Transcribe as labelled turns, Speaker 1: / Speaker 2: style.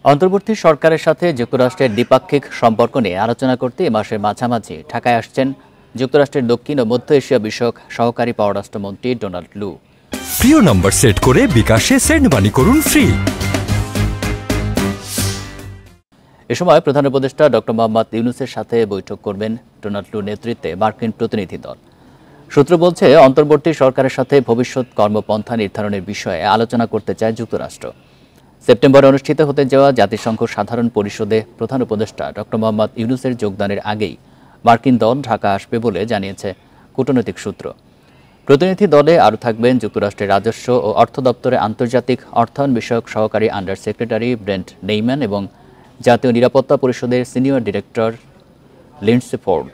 Speaker 1: অন্তর্বর্তী সরকারের সাথে যুক্তরাষ্ট্রের দ্বিপাক্ষিক সম্পর্ক নিয়ে আলোচনা করতে এ মাসের মাঝামাঝি ঢাকায় আসছেন যুক্তরাষ্ট্রের দক্ষিণ ও মধ্য এশিয়া বিষয়ক সহকারী পররাষ্ট্রমন্ত্রী ডোনাল্ড লু।
Speaker 2: প্রিয় নম্বর সেট করে বিকাশে সেন্ড মানি করুন ফ্রি।
Speaker 1: এ সময় প্রধান উপদেষ্টা ডক্টর মোহাম্মদ ইউনূসের সাথে বৈঠক করবেন ডোনাল্ড লু নেতৃত্বে মার্কিন প্রতিনিধি দল। সূত্র বলছে, অন্তর্বর্তী সরকারের সাথে ভবিষ্যৎ কর্মপন্থা নির্ধারণের বিষয়ে আলোচনা করতে চায় যুক্তরাষ্ট্র। সেপ্টেম্বরে অনুষ্ঠিত হতে যাওয়া জাতিসংঘ সাধারণ পরিষদে প্রধান উপদেষ্টা ডক্টর মোহাম্মদ ইউনূসের যোগদানের আগেই মার্কিন দল ঢাকা আসবে বলে জানিয়েছে কূটনৈতিক সূত্র। প্রতিনিধি দলে আরও থাকবেন যুক্তরাষ্ট্রের রাজস্ব ও অর্থ দপ্তরে আন্তর্জাতিক অর্থায়ন বিষয়ক সহকারী আন্ডার সেক্রেটারি ব্রেন্ট নেইম্যান এবং জাতীয় নিরাপত্তা পরিষদের সিনিয়র ডিরেক্টর লিন্ডসে ফোর্ড।